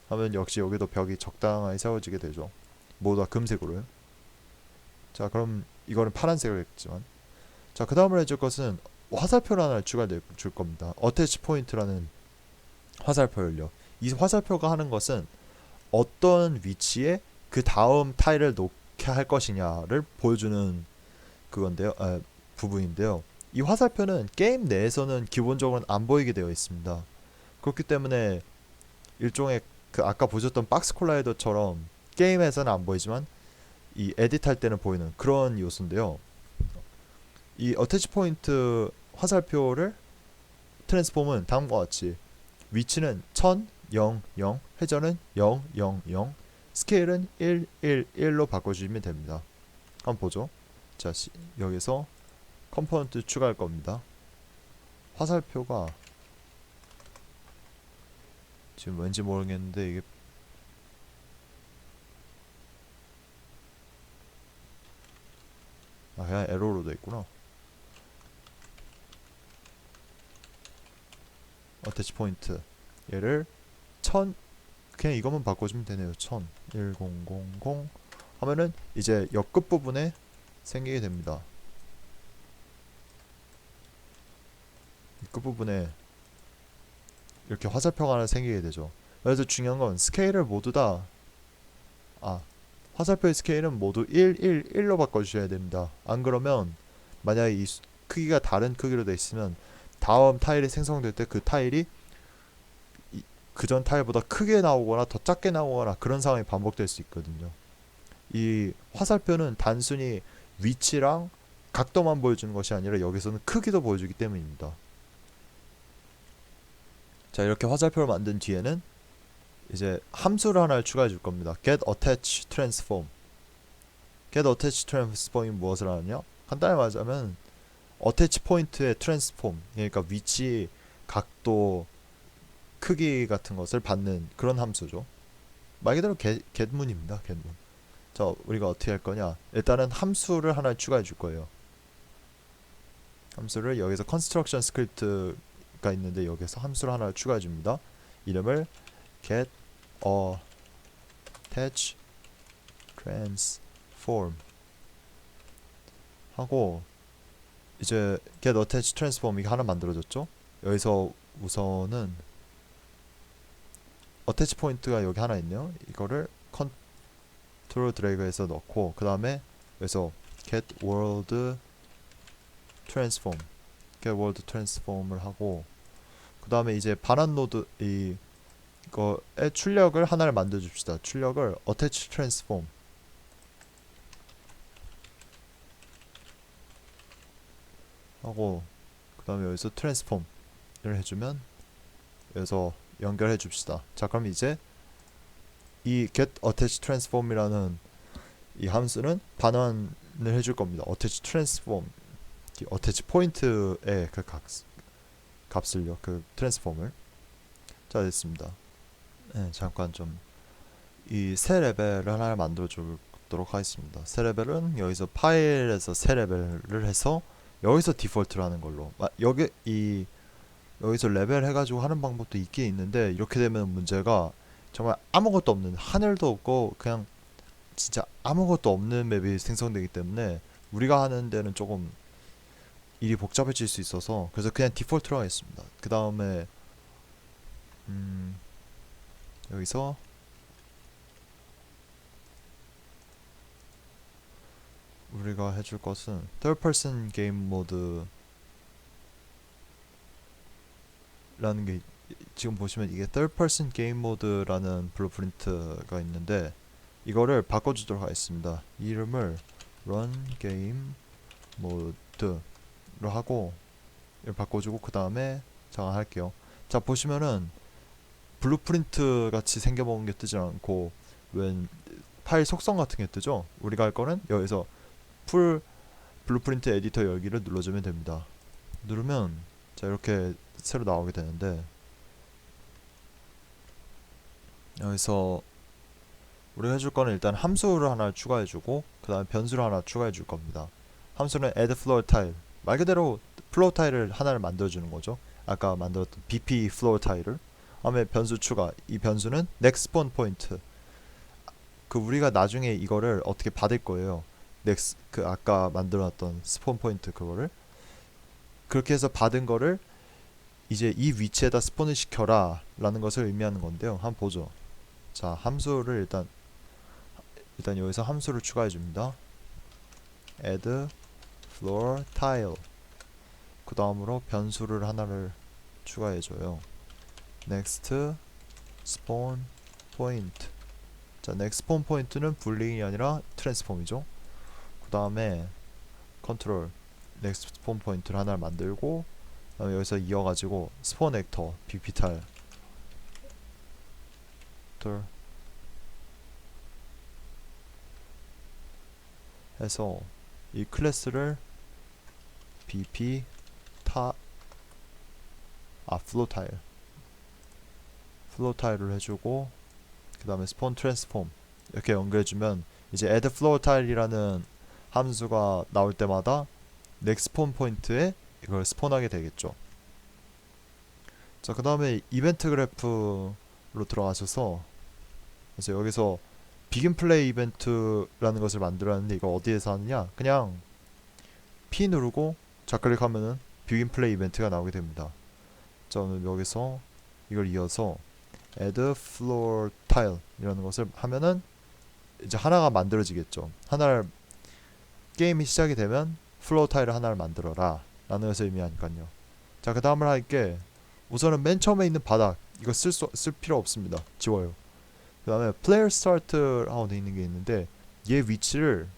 하면 역시 여기도 벽이 적당하게 세워지게 되죠. 모두 다 금색으로요. 자, 그럼 이거는 파란색으로 했지만, 자, 그 다음으로 해줄 것은 화살표를 하나 추가해 줄 겁니다. 어태치 포인트라는 화살표를요. 이 화살표가 하는 것은 어떤 위치에 그 다음 타일을 놓게 할 것이냐를 보여주는 그건데요. 부분인데요. 이 화살표는 게임 내에서는 기본적으로는 안 보이게 되어 있습니다. 그렇기 때문에 일종의 그 아까 보셨던 박스 콜라이더처럼 게임에서는 안 보이지만 이 에딧할 때는 보이는 그런 요소인데요. 이 어태치 포인트 화살표를 트랜스폼은 다음과 같이 위치는 1000, 0, 0, 회전은 0, 0, 0, 스케일은 1, 1, 1로 바꿔주시면 됩니다. 한번 보죠. 자, 여기서 컴포넌트 추가할 겁니다. 화살표가 지금 왠지 모르겠는데 이게 그냥 에러로 돼 있구나. 어태치 포인트 얘를 1000 그냥 이것만 바꿔주면 되네요. 1000 1000 하면은 이제 옆끝 부분에 생기게 됩니다. 이 끝부분에 이렇게 화살표가 하나 생기게 되죠. 그래서 중요한 건 스케일을 모두 다 화살표의 스케일은 모두 1, 1, 1로 바꿔주셔야 됩니다. 안 그러면 만약에 이 크기가 다른 크기로 되어 있으면 다음 타일이 생성될 때 그 타일이 그전 타일보다 크게 나오거나 더 작게 나오거나 그런 상황이 반복될 수 있거든요. 이 화살표는 단순히 위치랑 각도만 보여주는 것이 아니라 여기서는 크기도 보여주기 때문입니다. 자, 이렇게 화살표를 만든 뒤에는 이제 함수를 하나를 추가해 줄 겁니다. get attach transform. get attach transform이 무엇을 하느냐? 간단히 말하자면 attach 포인트의 transform, 그러니까 위치, 각도, 크기 같은 것을 받는 그런 함수죠. 말 그대로 get문입니다. get문. 자, 우리가 어떻게 할 거냐? 일단은 함수를 하나 추가해 줄 거예요. 함수를 여기서 construction script가 있는데 여기서 함수를 하나 추가해 줍니다. 이름을 get attach transform 하고 이제 get attach transform 이게 하나 만들어졌죠? 여기서 우선은 attach 포인트가 여기 하나 있네요. 이거를 컨트롤 드래그해서 넣고 그 다음에 여기서 get world transform get world transform을 하고 그 다음에 이제 반환 노드 이거의 출력을 하나를 만들어 줍시다. 출력을 attach transform 하고 그 다음에 여기서 transform을 해주면 여기서 연결해 줍시다. 자, 그럼 이제 이 get attach transform이라는 이 함수는 반환을 해줄 겁니다. attach transform attach 포인트의 그 값을요. 그 트랜스폼을. 자, 됐습니다. 네, 잠깐 좀 이 새 레벨을 하나 만들어 주도록 하겠습니다. 새 레벨은 여기서 파일에서 새 레벨을 해서 여기서 디폴트를 하는 걸로. 여기서 레벨 해가지고 하는 방법도 있긴 있는데 이렇게 되면 문제가 정말 아무것도 없는 하늘도 없고 그냥 진짜 아무것도 없는 맵이 생성되기 때문에 우리가 하는 데는 조금 일이 복잡해질 수 있어서 그래서 그냥 디폴트로 하겠습니다. 그 다음에 여기서 우리가 해줄 것은 third person game mode라는 게 지금 보시면 이게 third person game mode라는 블루프린트가 있는데 이거를 바꿔주도록 하겠습니다. 이름을 run game mode로 하고 이걸 바꿔주고 그 다음에 잠깐 할게요. 자 보시면은 블루프린트 같이 생겨먹은 게 뜨지 않고 웬 파일 속성 같은 게 뜨죠. 우리가 할 거는 여기서 풀 블루프린트 에디터 열기를 눌러주면 됩니다. 누르면 자 이렇게 새로 나오게 되는데 여기서 우리가 해줄 거는 일단 함수를 하나 추가해주고 그 다음에 변수를 하나 추가해줄 겁니다. 함수는 add floor tile, 말 그대로 플로어 타일을 하나를 만들어주는 거죠. 아까 만들었던 bp floor tile을. 다음에 변수 추가, 이 변수는 next spawn point. 그 우리가 나중에 이거를 어떻게 받을 거예요. next 그 아까 만들어놨던 스폰 포인트 그거를 그렇게 해서 받은 거를 이제 이 위치에다 스폰을 시켜라 라는 것을 의미하는 건데요. 한번 보죠. 자 함수를 일단 여기서 함수를 추가해 줍니다. add floor tile. 그 다음으로 변수를 하나를 추가해 줘요. next spawn point. 자 next spawn point는 불링이 아니라 트랜스폼이죠. 그 다음에 컨트롤 next spawn point를 하나를 만들고 그다음에 여기서 이어가지고 spawn actor bp tile 해서 이 클래스를 bp flow tile을 해주고 그 다음에 spawn transform 이렇게 연결해주면 이제 add flow tile이라는 함수가 나올 때마다 next spawn point에 이걸 스폰하게 되겠죠. 자 그 다음에 이벤트 그래프로 들어가셔서 그래서 여기서 begin play 이벤트라는 것을 만들었는데 이거 어디에서 하느냐, 그냥 P 누르고 좌클릭하면은 begin play 이벤트가 나오게 됩니다. 자 오늘 여기서 이걸 이어서 add floor tile 이라는 것을 하면은 이제 하나가 만들어지겠죠. 하나를 게임이 시작이 되면 플로어 타일을 하나를 만들어라 라는 것을 의미하니까요. 자 그 다음을 할게 우선은 맨 처음에 있는 바닥 이거 쓸 필요 없습니다. 지워요. 그 다음에 player start라고 되어 있는 게 있는데 얘 위치를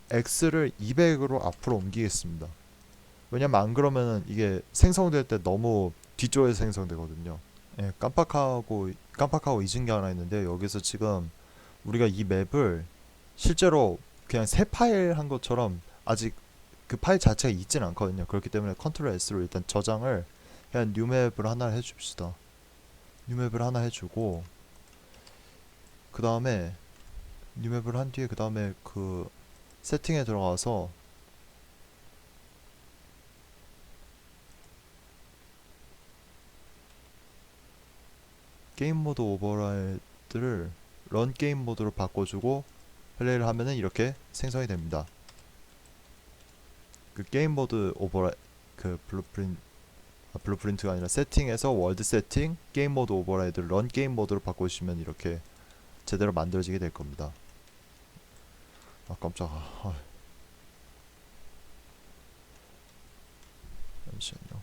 x를 200으로 앞으로 옮기겠습니다. 왜냐면 안 그러면은 이게 생성될 때 너무 뒤쪽에서 생성되거든요. 예, 깜빡하고 잊은 게 하나 있는데 여기서 지금 우리가 이 맵을 실제로 그냥 새 파일 한 것처럼 아직 그 파일 자체가 있진 않거든요. 그렇기 때문에 컨트롤 S로 일단 저장을 그냥 뉴맵을 하나 해줍시다. 뉴맵을 하나 해주고 그 다음에 뉴맵을 한 뒤에 그 다음에 그 세팅에 들어가서 게임 모드 오버라이드를 런 게임 모드로 바꿔주고 플레이를 하면은 이렇게 생성이 됩니다. 그 게임 모드 그 블루프린트가 아니라 세팅에서 월드 세팅 게임 모드 오버라이드를 런 게임 모드로 바꿔주시면 이렇게 제대로 만들어지게 될 겁니다. 아 깜짝아. 잠시만요.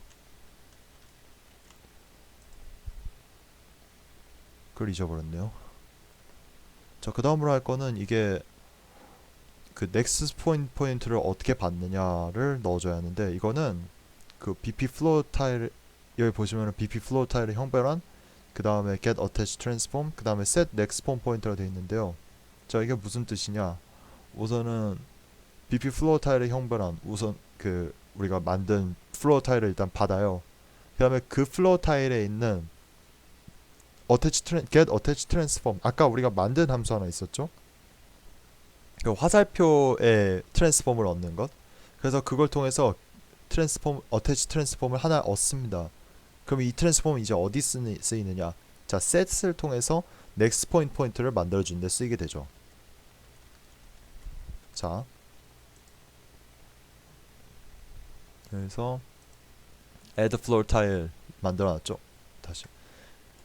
그걸 잊어버렸네요. 자 그 다음으로 할 거는 이게 그 넥스트 포인트를 어떻게 받느냐를 넣어줘야 하는데 이거는 그 bp flow 타일 여기 보시면은 bp flow 타일의 형별한 그 다음에 get attach transform 그 다음에 set next spawn point가 되어 있는데요. 자 이게 무슨 뜻이냐, 우선은 bp flow 타일의 형별한 우선 그 우리가 만든 플로어 타일을 일단 받아요. 그 다음에 그 플로어 타일에 있는 get attach transform 아까 우리가 만든 함수 하나 있었죠. 그 화살표의 트랜스폼을 얻는 것. 그래서 그걸 통해서 attach 트랜스폼을 하나 얻습니다. 그럼 이 트랜스폼은 이제 어디 쓰이느냐? 자, set을 통해서 next point 포인트를 만들어주는 데 쓰이게 되죠. 자, 그래서 add floor tile 만들어놨죠. 다시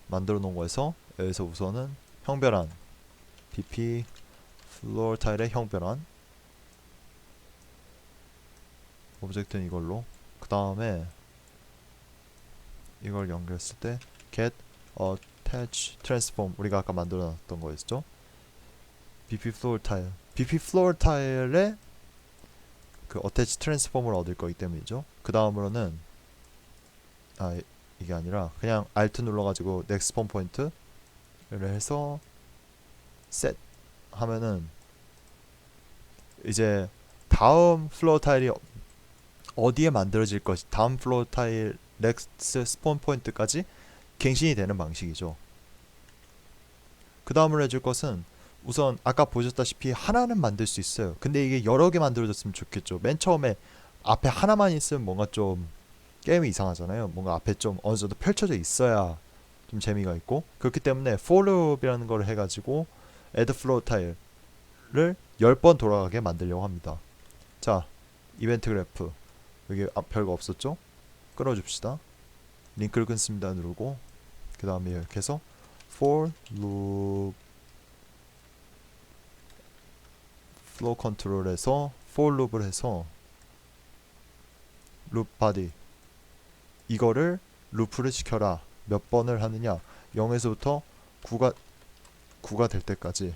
만들어 놓은 거에서 여기서 우선은 형별한 bp floor tile의 형별한 오브젝트는 이걸로 그 다음에 이걸 연결했을 때 get attach transform 우리가 아까 만들어 놨던 거였죠. BP floor tile. BP floor tile에 그 attach transform을 얻을 거기 때문이죠. 그 다음으로는 이게 아니라 그냥 Alt 눌러가지고 next spawn point를 해서 set 하면은 이제 다음 플로어 타일이 어디에 만들어질 것이 다음 플로어 타일 넥스트 스폰 포인트까지 갱신이 되는 방식이죠. 그 다음으로 해줄 것은 우선 아까 보셨다시피 하나는 만들 수 있어요. 근데 이게 여러 개 만들어졌으면 좋겠죠. 맨 처음에 앞에 하나만 있으면 뭔가 좀 게임이 이상하잖아요. 뭔가 앞에 좀 어느 정도 펼쳐져 있어야 좀 재미가 있고, 그렇기 때문에 for loop이라는 걸 해가지고 add floor tile를 10번 돌아가게 만들려고 합니다. 자, 이벤트 그래프 여기 별거 없었죠? 끊어줍시다. 링크를 끊습니다 누르고, 그 다음에 이렇게 해서 for loop flow control에서 for loop을 해서 loop body 이거를 루프를 시켜라. 몇 번을 하느냐, 0에서부터 9가 될 때까지.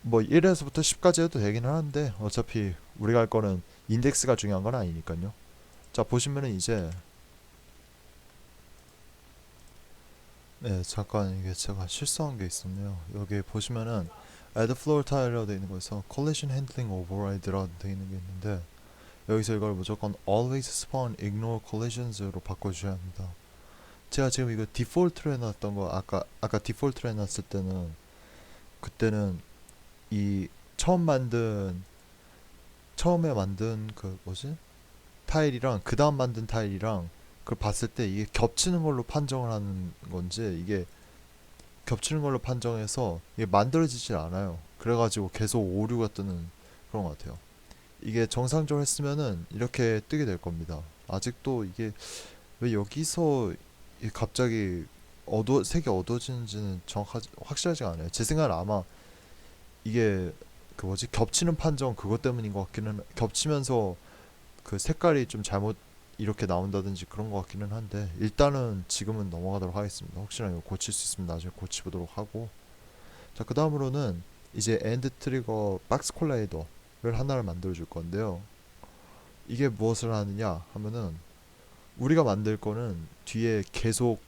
뭐 1에서부터 10까지 해도 되긴 하는데 어차피 우리가 할 거는 인덱스가 중요한 건 아니니까요. 자, 보시면은 이제 잠깐 이게 제가 실수한 게 있었네요. 여기 보시면은 add floor tile이라고 되어 있는 거에서 collision handling override라고 되어 있는 게 있는데, 여기서 이걸 무조건 always spawn ignore collisions로 바꿔주셔야 합니다. 제가 지금 이거 디폴트로 해놨던 거 아까 디폴트로 해놨을 때는 그때는 이 처음에 만든 그 뭐지 타일이랑 그 다음 만든 타일이랑 그걸 봤을 때 이게 겹치는 걸로 판정을 하는 건지, 이게 겹치는 걸로 판정해서 이게 만들어지질 않아요. 그래가지고 계속 오류가 뜨는 그런 것 같아요. 이게 정상적으로 했으면은 이렇게 뜨게 될 겁니다. 아직도 이게 왜 여기서 갑자기 색이 어두워지는지는 확실하지가 않아요. 제 생각은 아마 이게 그 뭐지 겹치는 판정 그것 때문인 것 같기는, 겹치면서 그 색깔이 좀 잘못 이렇게 나온다든지 그런 것 같기는 한데, 일단은 지금은 넘어가도록 하겠습니다. 혹시나 이거 고칠 수 있으면 나중에 고치보도록 하고. 자, 그 다음으로는 이제 엔드 트리거 박스 콜라이더를 하나를 만들어 줄 건데요. 이게 무엇을 하느냐 하면은 우리가 만들 거는 뒤에 계속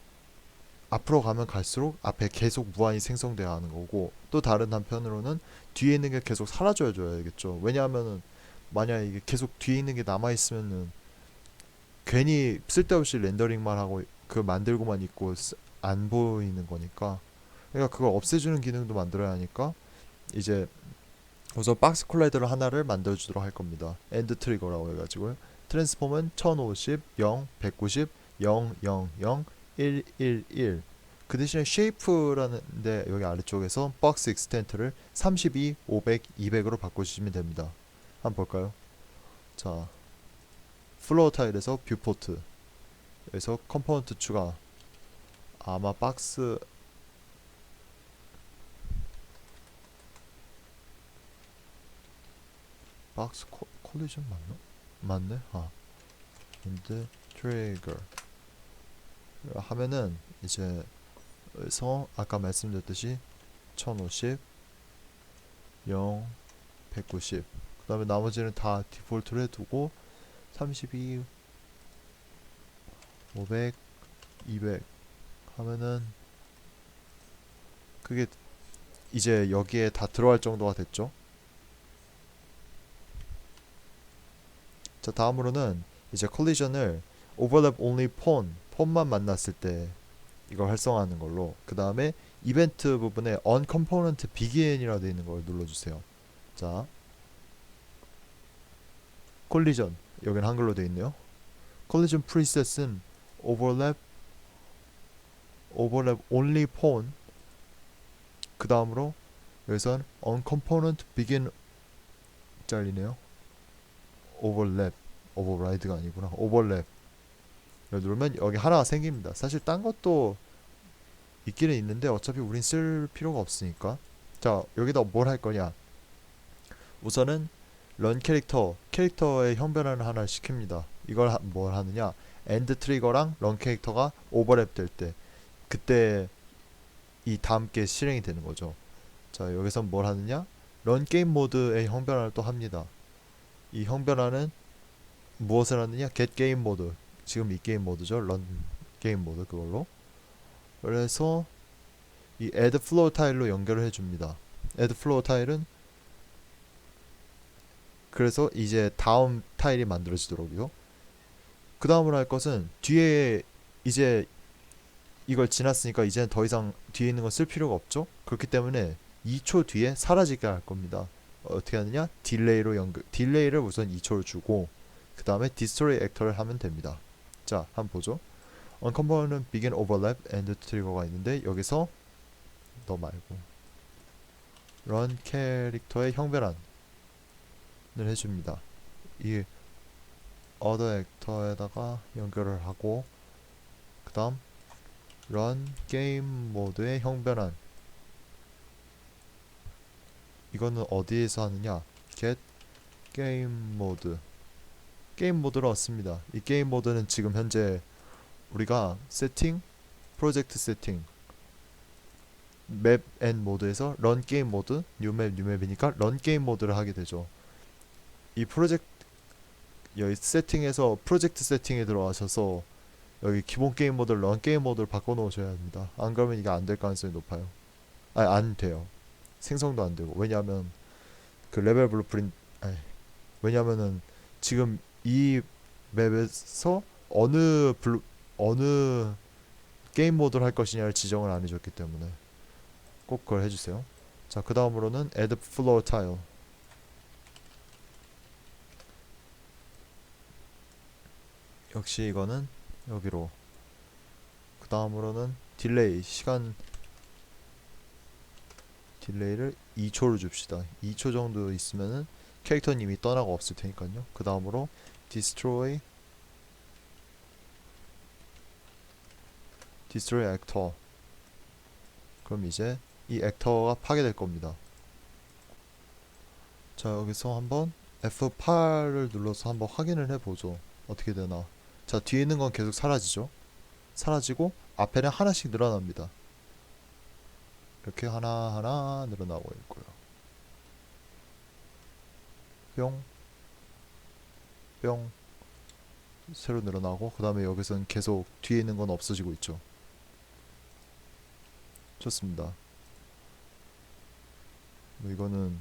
앞으로 가면 갈수록 앞에 계속 무한히 생성돼야 하는 거고, 또 다른 한편으로는 뒤에 있는 게 계속 사라져야 줘야겠죠. 왜냐하면은 만약에 이게 계속 뒤에 있는 게 남아 있으면은 괜히 쓸데없이 렌더링만 하고 그 만들고만 있고 안 보이는 거니까. 그러니까 그걸 없애주는 기능도 만들어야 하니까 이제 우선 박스 콜라이더를 하나를 만들어 주도록 할 겁니다. 엔드 트리거라고 해가지고요. 트랜스폼은 1050, 0, 190, 0, 0, 0, 1, 1, 1. 그 대신에 쉐이프라는데 여기 아래쪽에서 박스 익스텐트를 32, 500, 200으로 바꿔주시면 됩니다. 한번 볼까요? 자, 플로어 타일에서 뷰포트, 여기서 컴포넌트 추가. 아마 박스 콜리전 맞나? 맞네. 근데 트리거 하면은 이제 여기서 아까 말씀드렸듯이 1050, 0, 190. 그 다음에 나머지는 다 디폴트로 해두고 32, 500, 200 하면은 그게 이제 여기에 다 들어갈 정도가 됐죠. 자, 다음으로는 이제 컬리전을 overlap only 폰만 만났을 때 이걸 활성화하는 걸로, 그 다음에 이벤트 부분에 on component begin이라고 되어 있는 걸 눌러주세요. 자, 콜리전 여기는 한글로 되어 있네요. 콜리전 프리셋은 overlap only 폰, 그 다음으로 여기선 on component begin 잘리네요. override가 아니구나. overlap 누르면 여기 하나가 생깁니다. 사실 딴 것도 있기는 있는데 어차피 우린 쓸 필요가 없으니까. 자, 여기다 뭘 할 거냐, 우선은 런 캐릭터의 형 변환을 하나 시킵니다. 이걸 뭘 하느냐, 엔드 트리거랑 런 캐릭터가 오버랩 될 때 그때 이 다 함께 실행이 되는 거죠. 자, 여기서 뭘 하느냐? 런 게임 모드의 형변화를 또 합니다. 이 형변화는 무엇을 하느냐? get 게임 모드. 지금 이 게임 모드죠. 런 게임 모드 그걸로. 그래서 이 add floor 타일로 연결을 해줍니다. add floor 타일은 그래서 이제 다음 타일이 만들어지더라고요. 그 다음으로 할 것은 뒤에 이제 이걸 지났으니까 이제는 더 이상 뒤에 있는 거 쓸 필요가 없죠. 그렇기 때문에 2초 뒤에 사라지게 할 겁니다. 어떻게 하느냐? 딜레이를 우선 2초를 주고 그 다음에 destroy actor를 하면 됩니다. 자, 한번 보죠. on component begin overlap and 트리거가 있는데 여기서 너 말고 run 캐릭터의 형변환을 해줍니다. 이 other actor에다가 연결을 하고 그 다음 run 게임 모드의 형변환 이거는 어디에서 하느냐? get 게임 모드 게임 모드를 얻습니다. 이 게임 모드는 지금 현재 우리가 세팅, 프로젝트 세팅, 맵 앤 모드에서 런 게임 모드, 뉴맵, 뉴맵이니까 런 게임 모드를 하게 되죠. 이 프로젝트 여기 세팅에서 프로젝트 세팅에 들어가셔서 여기 기본 게임 모드, 런 게임 모드를 바꿔 놓으셔야 합니다. 안 그러면 이게 안 될 가능성이 높아요. 아니, 안 돼요. 생성도 안 되고. 왜냐하면 그 레벨 블루프린트 왜냐면은 지금 이 맵에서 어느 게임 모드를 할 것이냐를 지정을 안 해줬기 때문에 꼭 그걸 해주세요. 자, 그 다음으로는 add floor tile 역시 이거는 여기로 그 다음으로는 딜레이 시간 딜레이를 2초를 줍시다. 2초 정도 있으면은 캐릭터는 이미 떠나고 없을 테니까요. 그 다음으로 destroy actor 그럼 이제 이 액터가 파괴될 겁니다. 자, 여기서 한번 F8을 눌러서 한번 확인을 해보죠. 어떻게 되나. 자, 뒤에 있는 건 계속 사라지죠. 사라지고 앞에는 하나씩 늘어납니다. 이렇게 하나하나 늘어나고 있고요. 뿅, 뿅, 새로 늘어나고 그 다음에 여기서는 계속 뒤에 있는 건 없어지고 있죠. 좋습니다. 뭐 이거는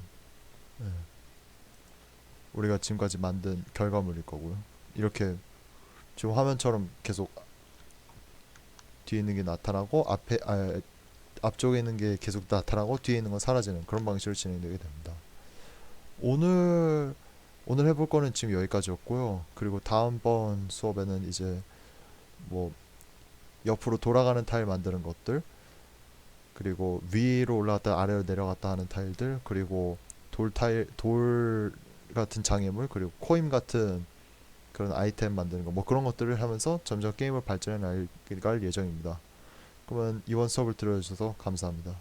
우리가 지금까지 만든 결과물일 거고요. 이렇게 지금 화면처럼 계속 뒤에 있는 게 나타나고 앞쪽에 있는 게 계속 나타나고 뒤에 있는 건 사라지는 그런 방식으로 진행되게 됩니다. 오늘 해볼 거는 지금 여기까지였고요. 그리고 다음번 수업에는 이제 뭐 옆으로 돌아가는 타일 만드는 것들, 그리고 위로 올라갔다 아래로 내려갔다 하는 타일들, 그리고 돌 같은 장애물, 그리고 코인 같은 그런 아이템 만드는 거, 뭐 그런 것들을 하면서 점점 게임을 발전해 나갈 예정입니다. 그러면 이번 수업을 들어주셔서 감사합니다.